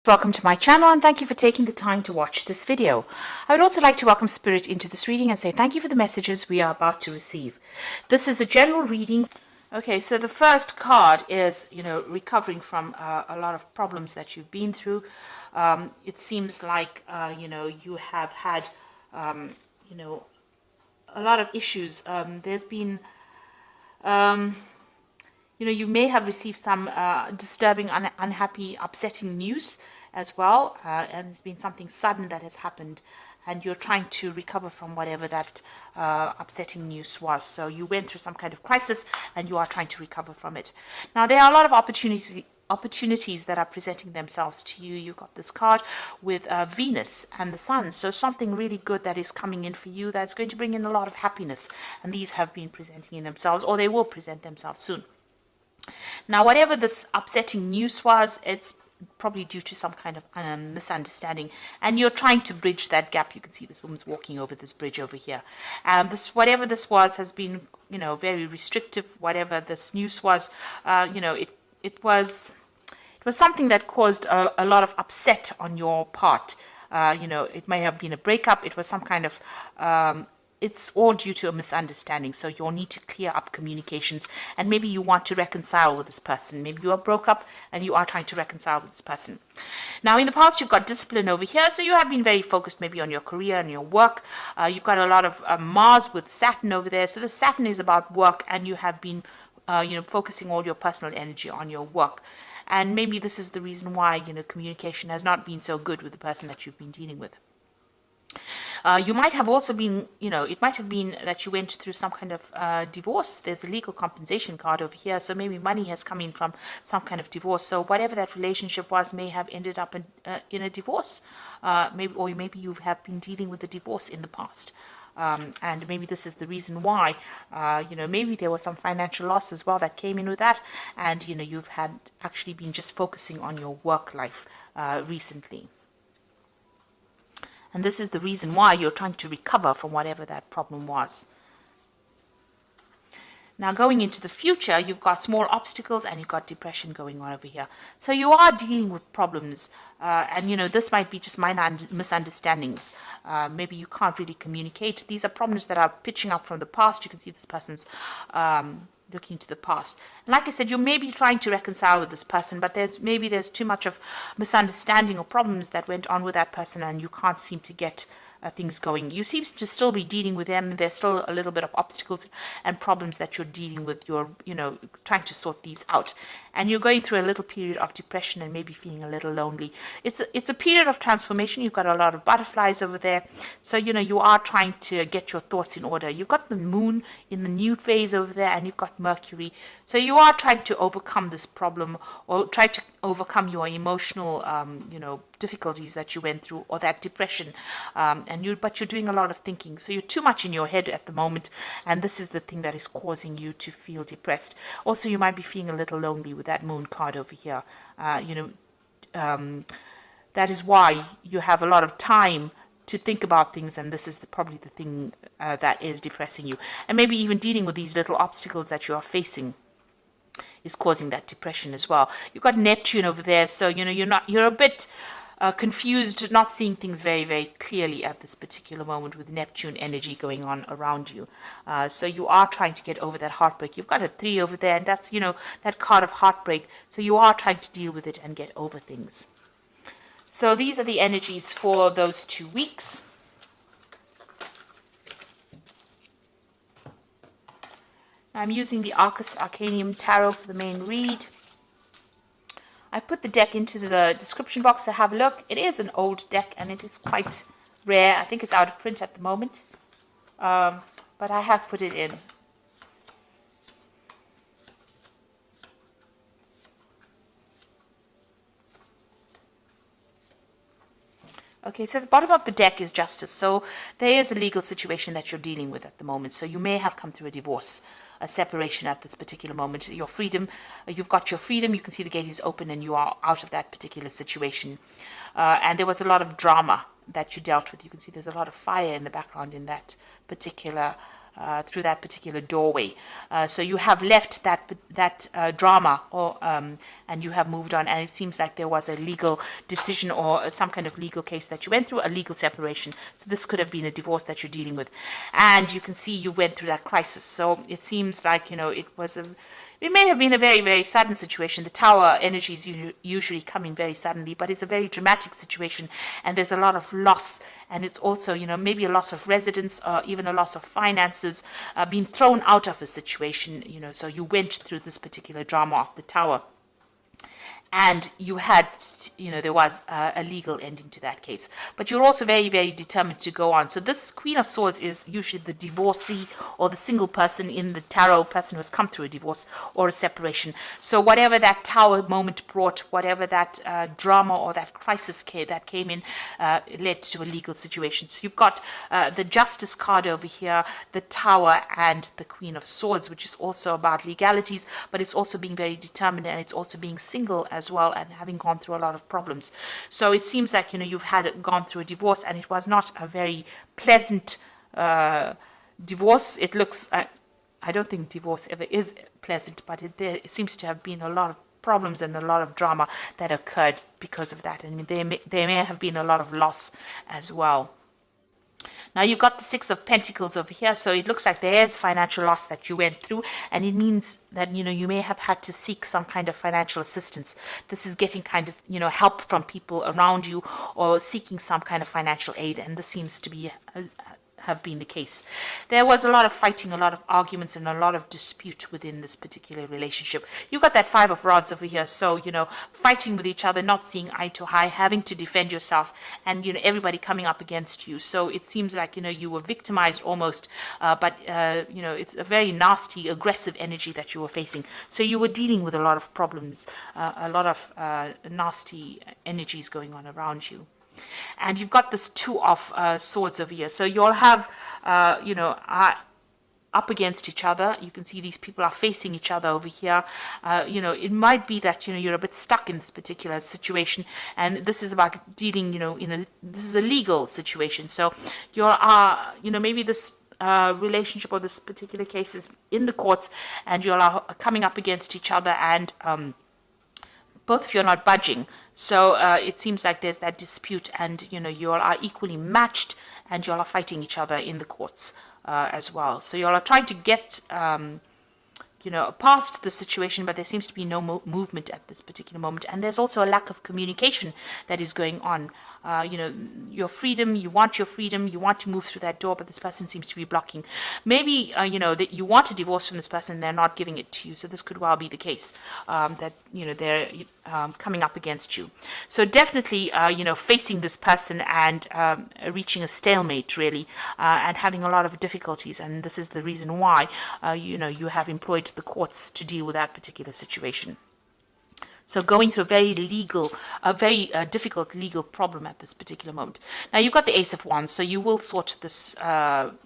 Welcome to my channel and thank you for taking the time to watch this video. I would also like to welcome Spirit into this reading and say thank you for the messages we are about to receive. This is a general reading. Okay, so the first card is, recovering from a lot of problems that you've been through. It seems like, you have had, a lot of issues. There's been, you may have received some disturbing, unhappy, upsetting news as well, and it's been something sudden that has happened, and you're trying to recover from whatever that upsetting news was. So you went through some kind of crisis, and you are trying to recover from it. Now, there are a lot of opportunities that are presenting themselves to you. You've got this card with Venus and the Sun, so something really good that is coming in for you that's going to bring in a lot of happiness, and these have been presenting in themselves, or they will present themselves soon. Now, whatever this upsetting news was, it's probably due to some kind of misunderstanding, and you're trying to bridge that gap. You can see this woman's walking over this bridge over here. Whatever this was has been, very restrictive. Whatever this news was, it was something that caused a lot of upset on your part. It may have been a breakup. It was some kind of it's all due to a misunderstanding. So you'll need to clear up communications, and maybe you want to reconcile with this person. Maybe you are broke up and you are trying to reconcile with this person. Now, in the past, you've got discipline over here. So you have been very focused maybe on your career and your work. You've got a lot of Mars with Saturn over there. So the Saturn is about work, and you have been, focusing all your personal energy on your work. And maybe this is the reason why, communication has not been so good with the person that you've been dealing with. You might have also been, it might have been that you went through some kind of divorce. There's a legal compensation card over here. So maybe money has come in from some kind of divorce. So whatever that relationship was may have ended up in a divorce. Maybe you have been dealing with a divorce in the past. And maybe this is the reason why, maybe there was some financial loss as well that came in with that. And, you've had actually been just focusing on your work life recently. And this is the reason why you're trying to recover from whatever that problem was. Now, going into the future, you've got small obstacles and you've got depression going on over here. So you are dealing with problems. And, this might be just minor misunderstandings. Maybe you can't really communicate. These are problems that are pitching up from the past. You can see this person's looking to the past. And like I said, you may be trying to reconcile with this person, but there's too much of misunderstanding or problems that went on with that person, and you can't seem to get things going. You seem to still be dealing with them. There's still a little bit of obstacles and problems that you're dealing with. You're, trying to sort these out. And you're going through a little period of depression and maybe feeling a little lonely. It's a period of transformation. You've got a lot of butterflies over there. So, you are trying to get your thoughts in order. You've got the moon in the new phase over there, and you've got Mercury. So you are trying to overcome this problem, or try to overcome your emotional, difficulties that you went through, or that depression. But you're doing a lot of thinking. So you're too much in your head at the moment, and this is the thing that is causing you to feel depressed. Also, you might be feeling a little lonely with that moon card over here. That is why you have a lot of time to think about things, and this is probably the thing that is depressing you. And maybe even dealing with these little obstacles that you are facing is causing that depression as well. You've got Neptune over there, so you're a bit confused, not seeing things very, very clearly at this particular moment with Neptune energy going on around you. So you are trying to get over that heartbreak. You've got a 3 over there, and that's, that card of heartbreak. So you are trying to deal with it and get over things. So these are the energies for those 2 weeks. I'm using the Arcanium Tarot for the main read. I put the deck into the description box to have a look. It is an old deck, and it is quite rare. I think it's out of print at the moment, but I have put it in. Okay, so the bottom of the deck is Justice. So there is a legal situation that you're dealing with at the moment. So you may have come through a divorce, a separation at this particular moment. Your freedom, you've got your freedom. You can see the gate is open and you are out of that particular situation. And there was a lot of drama that you dealt with. You can see there's a lot of fire in the background in that particular through that particular doorway. So you have left that drama, and you have moved on. And it seems like there was a legal decision or some kind of legal case that you went through, a legal separation. So this could have been a divorce that you're dealing with, and you can see you went through that crisis. So it seems like it may have been a very, very sudden situation. The tower energies usually come in very suddenly, but it's a very dramatic situation, and there's a lot of loss. And it's also, maybe a loss of residence or even a loss of finances, being thrown out of a situation, so you went through this particular drama of the tower. And you had, there was a legal ending to that case. But you're also very, very determined to go on. So this Queen of Swords is usually the divorcee or the single person in the tarot, person who has come through a divorce or a separation. So whatever that tower moment brought, whatever that drama or that crisis that came in, led to a legal situation. So you've got the Justice card over here, the Tower, and the Queen of Swords, which is also about legalities, but it's also being very determined, and it's also being single as well, and having gone through a lot of problems. So it seems like you've gone through a divorce, and it was not a very pleasant divorce. It looks, I don't think divorce ever is pleasant, but it seems to have been a lot of problems and a lot of drama that occurred because of that. I mean, there may have been a lot of loss as well. Now you've got the Six of Pentacles over here, so it looks like there is financial loss that you went through, and it means that you may have had to seek some kind of financial assistance. This is getting kind of help from people around you, or seeking some kind of financial aid, and this seems to be have been the case. There was a lot of fighting, a lot of arguments, and a lot of dispute within this particular relationship. You've got that Five of Rods over here, so fighting with each other, not seeing eye to eye, having to defend yourself, and everybody coming up against you. So it seems like you were victimized almost, but it's a very nasty, aggressive energy that you were facing. So you were dealing with a lot of problems, a lot of nasty energies going on around you. And you've got this Two of Swords over here. So you'll have, up against each other. You can see these people are facing each other over here. It might be that, you're a bit stuck in this particular situation. And this is about dealing, this is a legal situation. So maybe this relationship or this particular case is in the courts, and you're coming up against each other, and both of you are not budging. So it seems like there's that dispute, and you all are equally matched, and you all are fighting each other in the courts as well. So you all are trying to get past the situation, but there seems to be no movement at this particular moment. And there's also a lack of communication that is going on. Your freedom, you want to move through that door, but this person seems to be blocking. Maybe, that you want a divorce from this person, they're not giving it to you. So this could well be the case, that, they're coming up against you. So definitely, facing this person and reaching a stalemate, really, and having a lot of difficulties. And this is the reason why, you have employed the courts to deal with that particular situation. So going through a very difficult legal problem at this particular moment. Now you've got the Ace of Wands, so you will sort this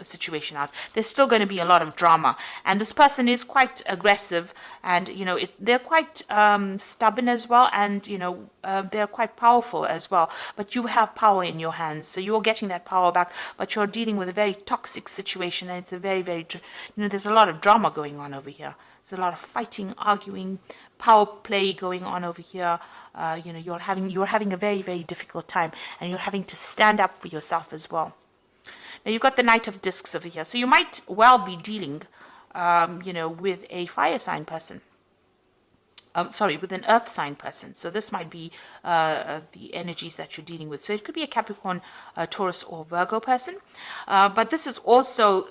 situation out. There's still going to be a lot of drama, and this person is quite aggressive, and they're quite stubborn as well, and they're quite powerful as well. But you have power in your hands, so you're getting that power back. But you're dealing with a very toxic situation, and it's a very, very there's a lot of drama going on over here. There's a lot of fighting, arguing, power play going on over here. You're having a very, very difficult time, and you're having to stand up for yourself as well. Now you've got the Knight of Discs over here, so you might well be dealing, with a fire sign person. With an earth sign person. So this might be the energies that you're dealing with. So it could be a Capricorn, Taurus, or Virgo person. But this is also,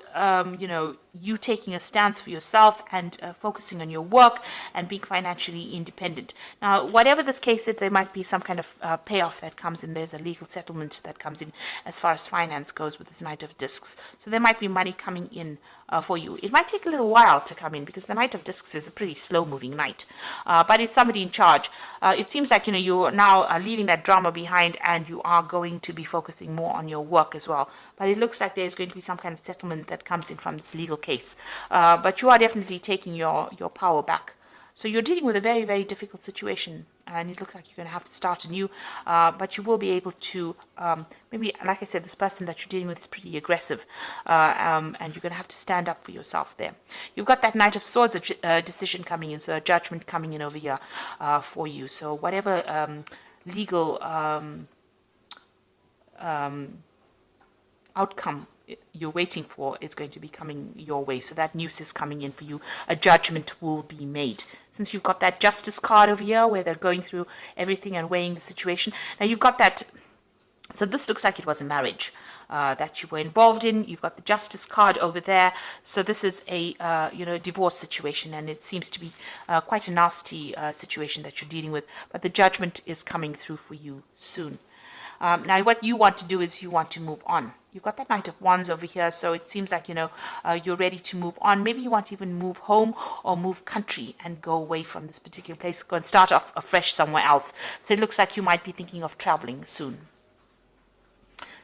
you taking a stance for yourself and focusing on your work and being financially independent. Now, whatever this case is, there might be some kind of payoff that comes in. There's a legal settlement that comes in as far as finance goes with this Knight of Discs. So there might be money coming in for you. It might take a little while to come in, because the Knight of Discs is a pretty slow-moving knight. But it's somebody in charge. It seems like, you're now leaving that drama behind, and you are going to be focusing more on your work as well. But it looks like there's going to be some kind of settlement that comes in from this legal case. But you are definitely taking your power back So you're dealing with a very, very difficult situation, and it looks like you're going to have to start anew, but you will be able to, maybe, like I said, this person that you're dealing with is pretty aggressive, and you're going to have to stand up for yourself there. You've got that Knight of Swords decision coming in, so a judgment coming in over here for you. So whatever legal outcome you're waiting for is going to be coming your way. So that news is coming in for you. A judgment will be made. Since you've got that Justice card over here where they're going through everything and weighing the situation. Now you've got that, so this looks like it was a marriage that you were involved in. You've got the Justice card over there. So this is a divorce situation, and it seems to be quite a nasty situation that you're dealing with. But the judgment is coming through for you soon. Now, what you want to do is you want to move on. You've got that Knight of Wands over here, so it seems like, you're ready to move on. Maybe you want to even move home or move country and go away from this particular place, go and start off afresh somewhere else. So it looks like you might be thinking of traveling soon.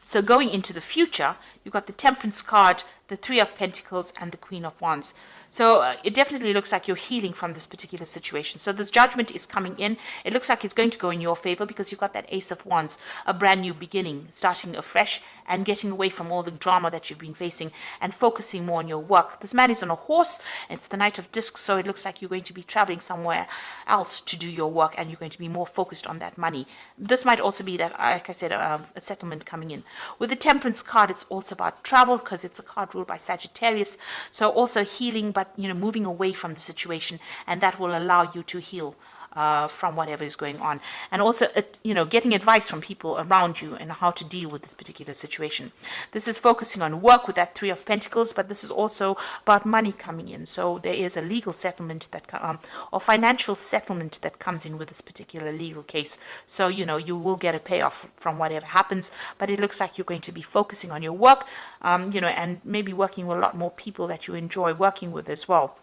So going into the future, you've got the Temperance card, the Three of Pentacles, and the Queen of Wands. So it definitely looks like you're healing from this particular situation. So this judgment is coming in. It looks like it's going to go in your favor because you've got that Ace of Wands, a brand new beginning, starting afresh and getting away from all the drama that you've been facing and focusing more on your work. This man is on a horse. It's the Knight of Discs, so it looks like you're going to be traveling somewhere else to do your work, and you're going to be more focused on that money. This might also be that, like I said, a settlement coming in. With the Temperance card, it's also about travel because it's a card ruled by Sagittarius. So also healing, but moving away from the situation, and that will allow you to heal from whatever is going on, and also getting advice from people around you and how to deal with this particular situation. This is focusing on work with that Three of Pentacles, but this is also about money coming in. So there is a legal settlement that or financial settlement that comes in with this particular legal case. So you will get a payoff from whatever happens, but it looks like you're going to be focusing on your work, and maybe working with a lot more people that you enjoy working with as well.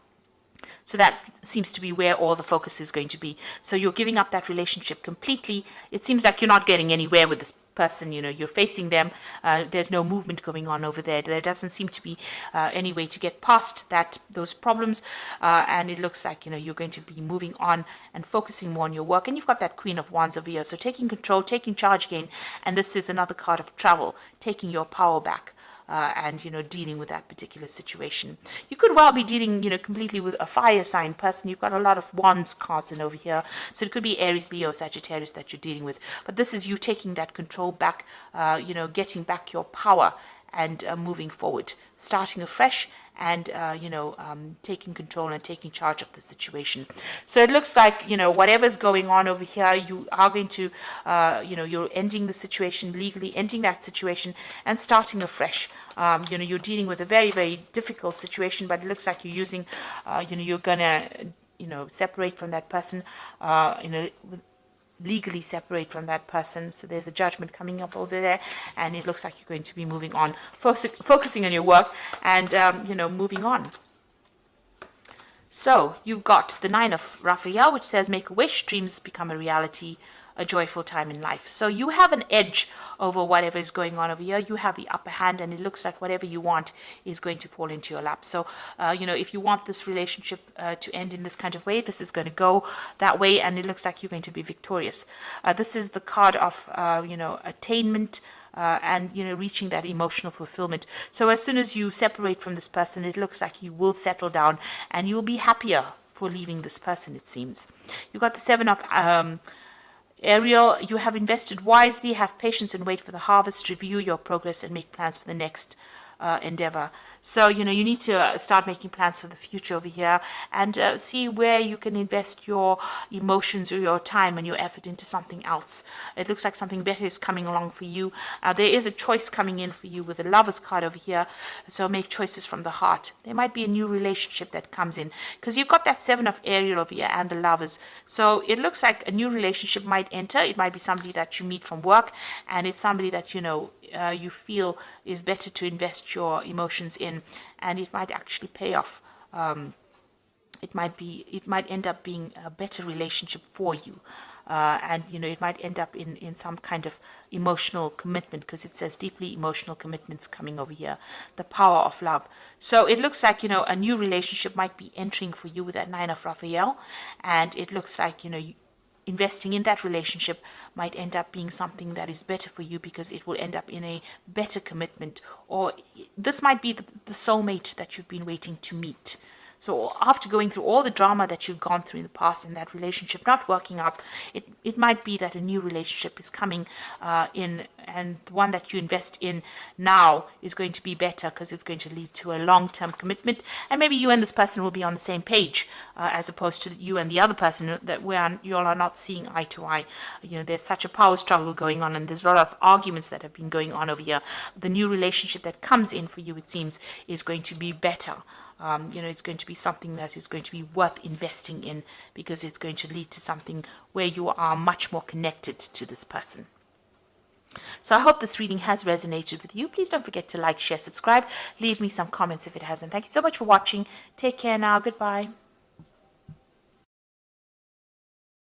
So that seems to be where all the focus is going to be. So you're giving up that relationship completely. It seems like you're not getting anywhere with this person. You're facing them. There's no movement going on over there. There doesn't seem to be any way to get past those problems. And it looks like, you're going to be moving on and focusing more on your work. And you've got that Queen of Wands over here. So taking control, taking charge again. And this is another card of travel, taking your power back. And dealing with that particular situation. You could well be dealing completely with a fire sign person. You've got a lot of Wands cards in over here, so it could be Aries, Leo, Sagittarius that you're dealing with, but this is you taking that control back, getting back your power and moving forward, starting afresh, and taking control and taking charge of the situation. So it looks like whatever's going on over here, you are going to you're ending the situation legally, ending that situation and starting afresh. You're dealing with a very, very difficult situation, but it looks like you're using you're gonna separate from that person, legally separate from that person. So there's a judgment coming up over there, and it looks like you're going to be moving on, focusing on your work, and moving on. So you've got the Nine of Raphael, which says make a wish, dreams become a reality, a joyful time in life. So you have an edge over whatever is going on over here. You have the upper hand, and it looks like whatever you want is going to fall into your lap. So if you want this relationship to end in this kind of way, this is going to go that way, and it looks like you're going to be victorious. This is the card of attainment, and reaching that emotional fulfillment. So as soon as you separate from this person, it looks like you will settle down and you'll be happier for leaving this person, it seems. You've got the Seven of Ariel. You have invested wisely, have patience and wait for the harvest, review your progress and make plans for the next endeavor. So you need to start making plans for the future over here, and see where you can invest your emotions or your time and your effort into something else. It looks like something better is coming along for you. There is a choice coming in for you with the Lovers card over here, so make choices from the heart. There might be a new relationship that comes in, because you've got that Seven of Ariel over here and the Lovers. So it looks like a new relationship might enter. It might be somebody that you meet from work, and it's somebody that you feel is better to invest your emotions in, and it might actually pay off it might end up being a better relationship for you. And it might end up in some kind of emotional commitment, because it says deeply emotional commitments coming over here, the power of love. So it looks like a new relationship might be entering for you with that Nine of Raphael, and it looks like investing in that relationship might end up being something that is better for you, because it will end up in a better commitment, or this might be the soulmate that you've been waiting to meet. So after going through all the drama that you've gone through in the past and that relationship not working out, it might be that a new relationship is coming in, and the one that you invest in now is going to be better, because it's going to lead to a long-term commitment, and maybe you and this person will be on the same page, as opposed to you and the other person that where you all are not seeing eye to eye. There's such a power struggle going on, and there's a lot of arguments that have been going on over here. The new relationship that comes in for you, it seems, is going to be better. It's going to be something that is going to be worth investing in, because it's going to lead to something where you are much more connected to this person. So I hope this reading has resonated with you. Please don't forget to like, share, subscribe. Leave me some comments if it hasn't. Thank you so much for watching. Take care now. Goodbye.